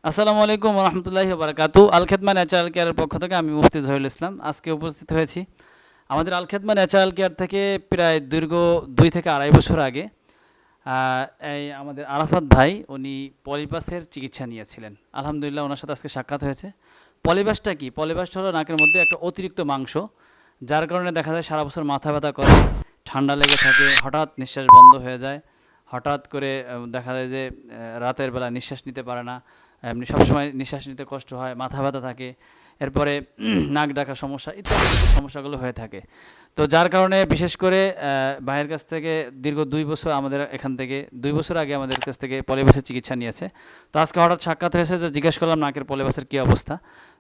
আসসালামু আলাইকুম রহমতুল্লাহি বারাকাতু। আল খেদমা ন্যাচারাল কেয়ারের পক্ষ থেকে আমি মুফতি জহিরুল ইসলাম আজকে উপস্থিত হয়েছি আমাদের আল খেদমা ন্যাচারাল কেয়ার থেকে প্রায় দীর্ঘ 2 থেকে 2.5 বছর আগে এই আমাদের আরাফাত ভাই উনি পলিপাসের চিকিৎসা নিয়েছিলেন। আলহামদুলিল্লাহ ওনার সাথে আজকে সাক্ষাৎ হয়েছে। পলিপাসটা কি? পলিপাসটা হলো নাকের মধ্যে একটা অতিরিক্ত মাংস, যার কারণে দেখা যায় সারা বছর মাথা ব্যথা করে, ঠান্ডা লেগে থাকে, হঠাৎ নিঃশ্বাস বন্ধ হয়ে যায়, হঠাৎ করে দেখা যায় যে রাতের বেলা নিঃশ্বাস নিতে পারে না, এমনি সবসময় নিঃশ্বাস নিতে কষ্ট হয়, মাথা ব্যথা থাকে, এরপরে নাক ডাকার সমস্যা ইত্যাদি সমস্যাগুলো হয়ে থাকে। তো যার কারণে বিশেষ করে ভাইয়ের কাছ থেকে দীর্ঘ 2 বছর আমাদের এখান থেকে 2 বছর আগে আমাদের কাছ থেকে পলিপাসের চিকিৎসা নিয়েছে। তো আজকে হঠাৎ সাক্ষাৎ হয়েছে, যে জিজ্ঞেস করলাম নাকের পলিপাসের কী অবস্থা।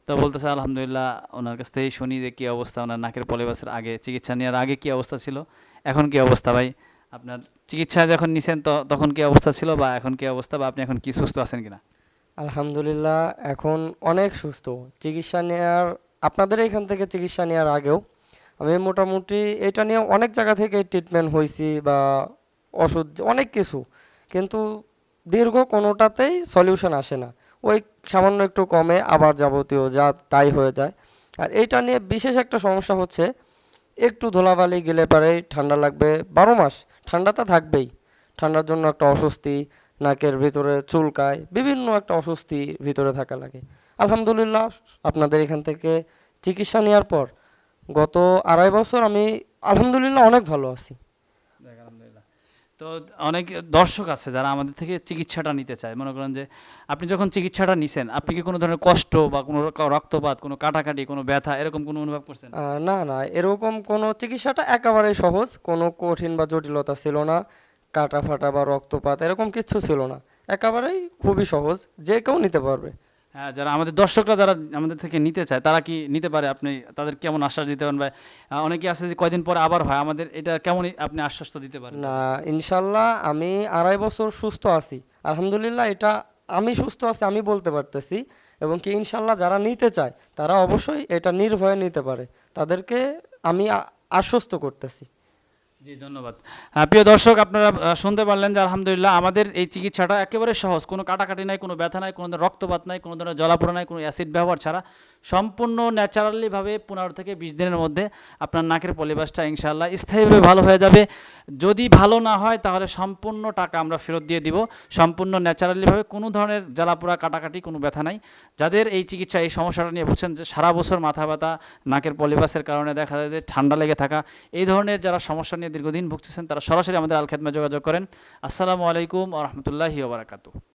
তো বলতেছে আলহামদুলিল্লাহ ওনার কাছ থেকেই শুনি যে কী অবস্থা, ওনার নাকের পলিপাসের আগে চিকিৎসা নেওয়ার আগে কী অবস্থা ছিল, এখন কী অবস্থা। ভাই আপনার চিকিৎসা যখন নিছেন তখন কী অবস্থা ছিল, বা এখন কী অবস্থা, বা আপনি এখন কি সুস্থ আছেন কিনা? আলহামদুলিল্লাহ এখন অনেক সুস্থ। চিকিৎসা নেওয়ার আপনাদের এখান থেকে চিকিৎসা নেওয়ার আগেও আমি মোটামুটি এটা নিয়ে অনেক জায়গা থেকে ট্রিটমেন্ট হয়েছি বা ওষুধ অনেক কিছু, কিন্তু দীর্ঘ কোনোটাতেই সলিউশন আসে না। ওই সামান্য একটু কমে আবার যাবতীয় যা তাই হয়ে যায়। আর এইটা নিয়ে বিশেষ একটা সমস্যা হচ্ছে, একটু ধুলাবালি গেলে পারে ঠান্ডা লাগবে, 12 মাস ঠান্ডাটা থাকবেই। ঠান্ডার জন্য একটা অস্বস্তি, নাকের ভিতরে চুলকায়, বিভিন্ন একটা অস্বস্তি ভিতরে থাকা লাগে। আলহামদুলিল্লাহ আপনাদের এখান থেকে চিকিৎসা নেওয়ার পর গত 2.5 বছর আমি আলহামদুলিল্লাহ অনেক ভালো আছি। আলহামদুলিল্লাহ। তো অনেক দর্শক আছে যারা আমাদের থেকে চিকিৎসাটা নিতে চায়। মনে করেন যে আপনি যখন চিকিৎসাটা নিছেন, আপনি কি কোনো ধরনের কষ্ট বা কোনো রক্তপাত, কোনো কাটাকাটি, কোনো ব্যথা এরকম কোনো অনুভব করছেন? না না, এরকম কোনো চিকিৎসাটা একেবারেই সহজ, কোনো কঠিন বা জটিলতা ছিল না। কাটা ফাটা বা রক্তপাত এরকম কিছু ছিল না, একেবারেই খুবই সহজ, যে কেউ নিতে পারবে। হ্যাঁ, যারা আমাদের দর্শকরা যারা আমাদের থেকে নিতে চায় তারা কি নিতে পারে? আপনি তাদের কেমন আশ্বাস দিতে পারেন? বা অনেকে আছে যে কয়দিন পরে আবার হয়, আমাদের এটা কেমন আপনি আশ্বাসটা দিতে পারেন? না, ইনশাল্লাহ আমি 2.5 বছর সুস্থ আছি। আলহামদুলিল্লাহ এটা আমি সুস্থ আছি আমি বলতে পারতেছি। এবং কি ইনশাল্লাহ যারা নিতে চায় তারা অবশ্যই এটা নির্ভয়ে নিতে পারে, তাদেরকে আমি আশ্বস্ত করতেছি। জি, ধন্যবাদ। প্রিয় দর্শক, আপনারা শুনতে পারলেন যে আলহামদুলিল্লাহ আমাদের এই চিকিৎসাটা একেবারে সহজ, কোনো কাটাকাটি নাই, কোনো ব্যথা নাই, কোনো ধরনের রক্তপাত নাই, কোনো ধরনের জ্বালাপোড়া নাই, কোনো অ্যাসিড ব্যবহার ছাড়া সম্পূর্ণ ন্যাচারালিভাবে 15 থেকে 20 দিনের মধ্যে আপনার নাকের পলিপাসটা ইনশাআল্লাহ স্থায়ীভাবে ভালো হয়ে যাবে। যদি ভালো না হয় তাহলে সম্পূর্ণ টাকা আমরা ফেরত দিয়ে দিব। সম্পূর্ণ ন্যাচারালিভাবে, কোনো ধরনের জ্বালাপোড়া, কাটাকাটি, কোনো ব্যথা নাই। যাদের এই চিকিৎসা, এই সমস্যাটা নিয়ে বুঝছেন যে সারা বছর মাথা ব্যথা, নাকের পলিপাসের কারণে দেখা যায় যে ঠান্ডা লেগে থাকা, এই ধরনের যারা সমস্যা নিয়ে দীর্ঘদিন ভুগতেছেন তারা সরাসরি আমাদের আল খেদমায় যোগাযোগ করেন। আসসালামু আলাইকুম ওয়া রাহমাতুল্লাহি ওয়া বারাকাতুহু।